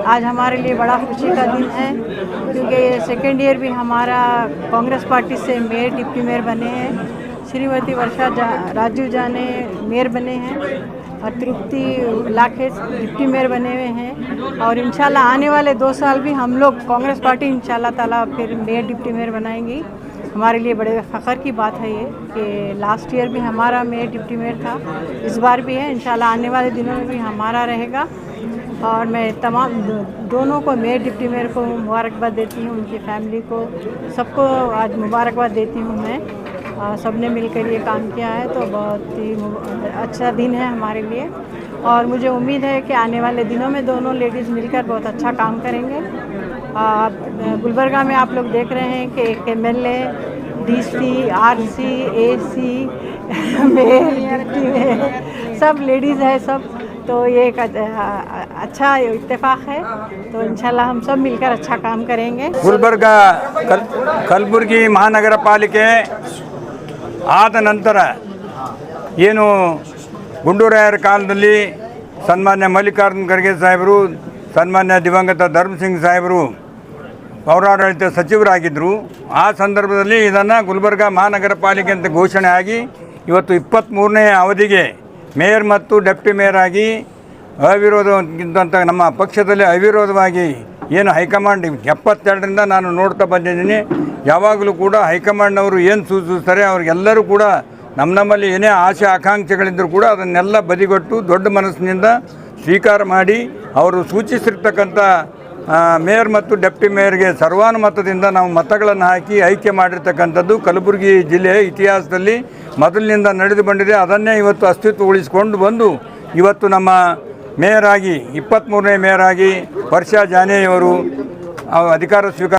आज हमारे लिए बड़ा खुशी का दिन है क्योंकि सेकेंड ईयर भी हमारा कांग्रेस पार्टी से मेयर डिप्टी मेयर बने हैं। श्रीमती वर्षा राजू जाने मेयर बने हैं और तृप्ति लाखे डिप्टी मेयर बने हुए हैं और इंशाल्लाह आने वाले 2 साल भी हम लोग कांग्रेस पार्टी इंशाल्लाह ताला फिर मेयर डिप्टी मेयर बनाएंगी। हमारे लिए बड़े फ़ख्र की बात है ये कि लास्ट ईयर भी हमारा मेयर डिप्टी मेयर था, इस बार भी है, इंशाल्लाह आने वाले दिनों में भी हमारा रहेगा। और मैं तमाम दोनों को मेयर डिप्टी मेयर को मुबारकबाद देती हूँ, उनकी फैमिली को सबको आज मुबारकबाद देती हूँ मैं। सब ने मिलकर ये काम किया है तो बहुत ही अच्छा दिन है हमारे लिए और मुझे उम्मीद है कि आने वाले दिनों में दोनों लेडीज़ मिलकर बहुत अच्छा काम करेंगे। गुलबर्गा में आप लोग देख रहे हैं कि एक MLA, DC, RC, AC, mayor deputy mayor सब लेडीज़ है सब, तो ये एक अच्छा इत्तेफाक है। तो इंशाल्लाह हम सब मिलकर अच्छा काम करेंगे। गुलबर्गा कलबुर्गी महानगर पालिके ಆದ ನಂತರ ಏನು ಗುಂಡೂರಾಯರ ಕಾಲದಲ್ಲಿ ಸನ್ಮಾನ್ಯ ಮಲ್ಲಿಕಾರ್ಜುನ ಖರ್ಗೆ ಸಾಹೇಬರು, ಸನ್ಮಾನ್ಯ ದಿವಂಗತ ಧರ್ಮ ಸಿಂಗ್ ಸಾಹೇಬರು ಪೌರಾಡಳಿತ ಸಚಿವರಾಗಿದ್ದರು. ಆ ಸಂದರ್ಭದಲ್ಲಿ ಇದನ್ನು ಗುಲ್ಬರ್ಗಾ ಮಹಾನಗರ ಪಾಲಿಕೆ ಅಂತ ಘೋಷಣೆ ಆಗಿ ಇವತ್ತು 23ನೇ ಅವಧಿಗೆ ಮೇಯರ್ ಮತ್ತು ಡೆಪ್ಟಿ ಮೇಯರ್ ಆಗಿ ಅವಿರೋಧಕ್ಕಿಂತ ನಮ್ಮ ಪಕ್ಷದಲ್ಲಿ ಅವಿರೋಧವಾಗಿ ಏನು ಹೈಕಮಾಂಡ್ 72ರಿಂದ ನಾನು ನೋಡ್ತಾ ಬಂದಿದ್ದೀನಿ. ಯಾವಾಗಲೂ ಕೂಡ ಹೈಕಮಾಂಡ್ನವರು ಏನು ಸೂಚಿಸ್ತಾರೆ ಅವ್ರಿಗೆಲ್ಲರೂ ಕೂಡ ನಮ್ಮಲ್ಲಿ ಏನೇ ಆಸೆ ಆಕಾಂಕ್ಷೆಗಳಿದ್ದರೂ ಕೂಡ ಅದನ್ನೆಲ್ಲ ಬದಿಗೊಟ್ಟು ದೊಡ್ಡ ಮನಸ್ಸಿನಿಂದ ಸ್ವೀಕಾರ ಮಾಡಿ ಅವರು ಸೂಚಿಸಿರ್ತಕ್ಕಂಥ ಮೇಯರ್ ಮತ್ತು ಡೆಪ್ಟಿ ಮೇಯರ್ಗೆ ಸರ್ವಾನುಮತದಿಂದ ನಾವು ಮತಗಳನ್ನು ಹಾಕಿ ಆಯ್ಕೆ ಮಾಡಿರ್ತಕ್ಕಂಥದ್ದು ಕಲಬುರಗಿ ಜಿಲ್ಲೆಯ ಇತಿಹಾಸದಲ್ಲಿ ಮೊದಲಿನಿಂದ ನಡೆದು ಬಂದಿದೆ. ಅದನ್ನೇ ಇವತ್ತು ಅಸ್ತಿತ್ವಗೊಳಿಸಿಕೊಂಡು ಬಂದು ಇವತ್ತು ನಮ್ಮ ಮೇಯರ್ ಆಗಿ 23ನೇ ಮೇಯರ್ ಆಗಿ ವರ್ಷಾ ಜಾನೆಯವರು ಅಧಿಕಾರ ಸ್ವೀಕಾರ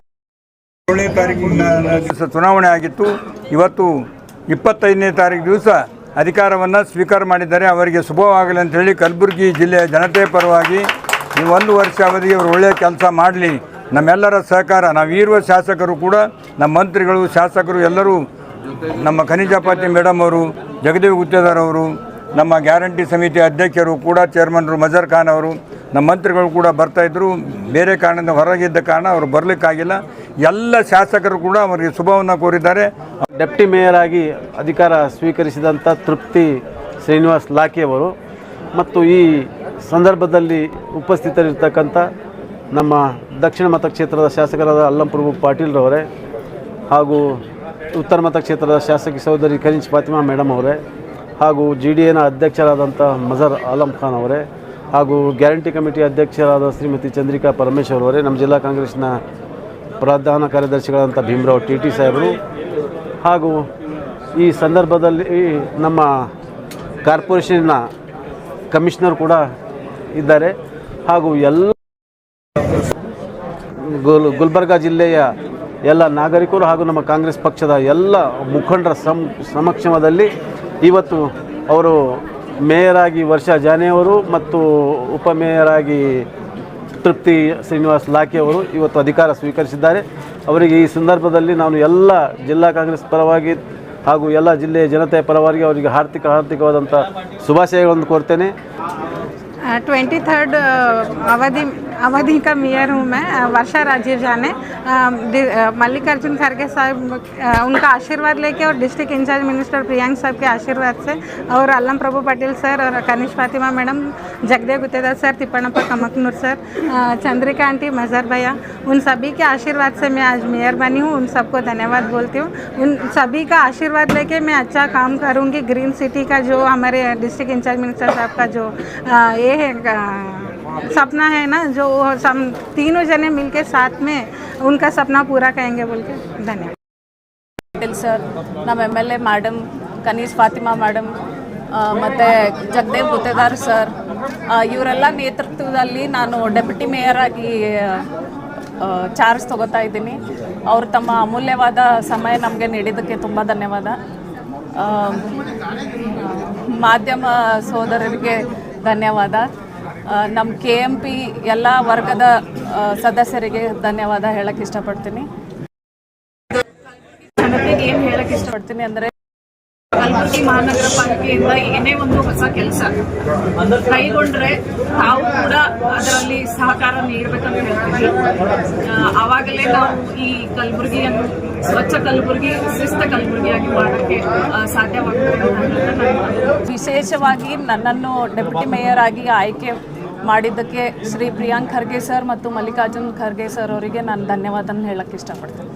7ನೇ ತಾರೀಕಿನ ದಿವಸ ಚುನಾವಣೆ ಆಗಿತ್ತು. ಇವತ್ತು 25ನೇ ತಾರೀಕು ದಿವಸ ಅಧಿಕಾರವನ್ನು ಸ್ವೀಕಾರ ಮಾಡಿದ್ದಾರೆ. ಅವರಿಗೆ ಶುಭವಾಗಲಿ ಅಂಥೇಳಿ ಕಲಬುರಗಿ ಜಿಲ್ಲೆಯ ಜನತೆ ಪರವಾಗಿ ಈ 1 ವರ್ಷ ಅವಧಿಗೆ ಅವರು ಒಳ್ಳೆಯ ಕೆಲಸ ಮಾಡಲಿ, ನಮ್ಮೆಲ್ಲರ ಸಹಕಾರ, ನಾವು ಇರುವ ಶಾಸಕರು ಕೂಡ ನಮ್ಮ ಮಂತ್ರಿಗಳು ಶಾಸಕರು ಎಲ್ಲರೂ, ನಮ್ಮ ಖನಿಜಾಪತಿ ಮೇಡಮ್ ಅವರು, ಜಗದೇವ್ ಗುತ್ತೇದಾರ್ ಅವರು, ನಮ್ಮ ಗ್ಯಾರಂಟಿ ಸಮಿತಿ ಅಧ್ಯಕ್ಷರು ಕೂಡ ಚೇರ್ಮನ್ರು ಮಜರ್ ಖಾನ್ ಅವರು, ನಮ್ಮ ಮಂತ್ರಿಗಳು ಕೂಡ ಬರ್ತಾಯಿದ್ರು. ಬೇರೆ ಕಾರಣದಿಂದ ಹೊರಗಿದ್ದ ಕಾರಣ ಅವರು ಬರಲಿಕ್ಕಾಗಿಲ್ಲ. ಎಲ್ಲ ಶಾಸಕರು ಕೂಡ ಅವರಿಗೆ ಶುಭವನ್ನು ಕೋರಿದ್ದಾರೆ. ಡೆಪ್ಟಿ ಮೇಯರ್ ಆಗಿ ಅಧಿಕಾರ ಸ್ವೀಕರಿಸಿದಂಥ ತೃಪ್ತಿ ಶ್ರೀನಿವಾಸ್ ಲಾಖಿ ಅವರು ಮತ್ತು ಈ ಸಂದರ್ಭದಲ್ಲಿ ಉಪಸ್ಥಿತರಿರ್ತಕ್ಕಂಥ ನಮ್ಮ ದಕ್ಷಿಣ ಮತಕ್ಷೇತ್ರದ ಶಾಸಕರಾದ ಅಲ್ಲಂಪ್ರಭು ಪಾಟೀಲ್ರವರೇ ಹಾಗೂ ಉತ್ತರ ಮತಕ್ಷೇತ್ರದ ಶಾಸಕಿ ಸಹೋದರಿ ಖನೀಜ್ ಫಾತಿಮಾ ಮೇಡಮ್ ಅವರೇ ಹಾಗೂ GDAನ ಅಧ್ಯಕ್ಷರಾದಂಥ ಮಜರ್ ಆಲಂ ಖಾನ್ ಅವರೇ ಹಾಗೂ ಗ್ಯಾರಂಟಿ ಕಮಿಟಿ ಅಧ್ಯಕ್ಷರಾದ ಶ್ರೀಮತಿ ಚಂದ್ರಿಕಾ ಪರಮೇಶ್ವರ್ ಅವರೇ, ನಮ್ಮ ಜಿಲ್ಲಾ ಕಾಂಗ್ರೆಸ್ನ ಪ್ರಧಾನ ಕಾರ್ಯದರ್ಶಿಗಳಾದಂಥ ಭೀಮರಾವ್ TT ಸಾಹೇಬರು ಹಾಗೂ ಈ ಸಂದರ್ಭದಲ್ಲಿ ನಮ್ಮ ಕಾರ್ಪೊರೇಷನ್ನ ಕಮಿಷನರ್ ಕೂಡ ಇದ್ದಾರೆ ಹಾಗೂ ಎಲ್ಲ ಗುಲ್ಬರ್ಗಾ ಜಿಲ್ಲೆಯ ಎಲ್ಲ ನಾಗರಿಕರು ಹಾಗೂ ನಮ್ಮ ಕಾಂಗ್ರೆಸ್ ಪಕ್ಷದ ಎಲ್ಲ ಮುಖಂಡರ ಸಮಕ್ಷಮದಲ್ಲಿ ಇವತ್ತು ಅವರು ಮೇಯರ್ ಆಗಿ ವರ್ಷಾ ಜಾನೆಯವರು ಮತ್ತು ಉಪಮೇಯರ್ ಆಗಿ ತೃಪ್ತಿ ಶ್ರೀನಿವಾಸ್ ಲಾಖಿ ಅವರು ಇವತ್ತು ಅಧಿಕಾರ ಸ್ವೀಕರಿಸಿದ್ದಾರೆ. ಅವರಿಗೆ ಈ ಸಂದರ್ಭದಲ್ಲಿ ನಾನು ಎಲ್ಲ ಜಿಲ್ಲಾ ಕಾಂಗ್ರೆಸ್ ಪರವಾಗಿ ಹಾಗೂ ಎಲ್ಲ ಜಿಲ್ಲೆಯ ಜನತೆಯ ಪರವಾಗಿ ಅವರಿಗೆ ಹಾರ್ದಿಕವಾದಂಥ ಶುಭಾಶಯಗಳನ್ನು ಕೋರ್ತೇನೆ. 23rd अवधि का मेयर हूँ मैं, वर्षा राजीव जाने। मल्लिकार्जुन खड़गे साहब उनका आशीर्वाद लेके और डिस्ट्रिक्ट इंचार्ज मिनिस्टर प्रियांक साहब के आशीर्वाद से और अल्लम प्रभु पटेल सर और कनिष्ठ Fatima madam, Jagdev गुत्तेदार sir, तिप्पणप्प Kamakanur sir, Chandrika aunty, मजहर भैया, उन सभी के आशीर्वाद से मैं आज मेयर बनी हूँ। उन सबको धन्यवाद बोलती हूँ। उन सभी का आशीर्वाद लेके मैं अच्छा काम करूँगी। ग्रीन सिटी का जो हमारे डिस्ट्रिक्ट इंचार्ज मिनिस्टर साहब का जो ये है सपना है ना, जो सब तीनों जने मिलके साथ में उनका सपना पूरा करेंगे बोल के धन्यवाद। पटेल सर, ನಮ್ಮ MLA मैडम कनीज फातिमा मैडम ಮತ್ತು ಜಗದೇವ್ ಗುತ್ತೇದಾರ್ ಸರ್, ಇವರೆಲ್ಲ ನೇತೃತ್ವದಲ್ಲಿ ನಾನು ಡೆಪ್ಯೂಟಿ ಮೇಯರ್ ಆಗಿ ಚಾರ್ಜ್ ತಗೋತಾ ಇದ್ದೀನಿ. ಅವರು ತಮ್ಮ ಅಮೂಲ್ಯವಾದ ಸಮಯ ನಮಗೆ ನೀಡಿದ್ದಕ್ಕೆ ತುಂಬ ಧನ್ಯವಾದ. ಮಾಧ್ಯಮ ಸೋದರರಿಗೆ ಧನ್ಯವಾದ. ನಮ್ಮ KMP ಎಲ್ಲ ವರ್ಗದ ಸದಸ್ಯರಿಗೆ ಧನ್ಯವಾದ ಹೇಳಕ್ಕೆ ಇಷ್ಟಪಡ್ತೀನಿ. ಜನತೆಗೆ ಏನು ಹೇಳಕ್ಕೆ ಇಷ್ಟಪಡ್ತೀನಿ ಅಂದರೆ, ಕಲಬುರಗಿ ಮಹಾನಗರ ಪಾಲಿಕೆಯಿಂದ ಏನೇ ಒಂದು ಹೊಸ ಕೆಲಸ ಕೈಗೊಂಡ್ರೆ ತಾವು ಕೂಡ ಅದರಲ್ಲಿ ಸಹಕಾರ ನೀಡಬೇಕಂತ ಹೇಳ್ತೀವಿ. ಆವಾಗಲೇ ನಾವು ಈ ಕಲಬುರಗಿಯನ್ನು ಸ್ವಚ್ಛ ಕಲಬುರಗಿ, ಶಿಸ್ತ ಕಲಬುರಗಿಯಾಗಿ ಮಾಡೋಕ್ಕೆ ಸಾಧ್ಯವಾಗುತ್ತೆ ಅಂತ ಹೇಳ್ತಾ ವಿಶೇಷವಾಗಿ ನನ್ನನ್ನು ಡೆಪ್ಯೂಟಿ ಮೇಯರ್ ಆಗಿ ಆಯ್ಕೆ ಮಾಡಿದ್ದಕ್ಕೆ ಶ್ರೀ ಪ್ರಿಯಾಂಕ್ ಖರ್ಗೆ ಸರ್ ಮತ್ತು ಮಲ್ಲಿಕಾರ್ಜುನ್ ಖರ್ಗೆ ಸರ್ ಅವರಿಗೆ ನಾನು ಧನ್ಯವಾದ ಹೇಳಕ್ಕೆ ಇಷ್ಟಪಡ್ತೀನಿ.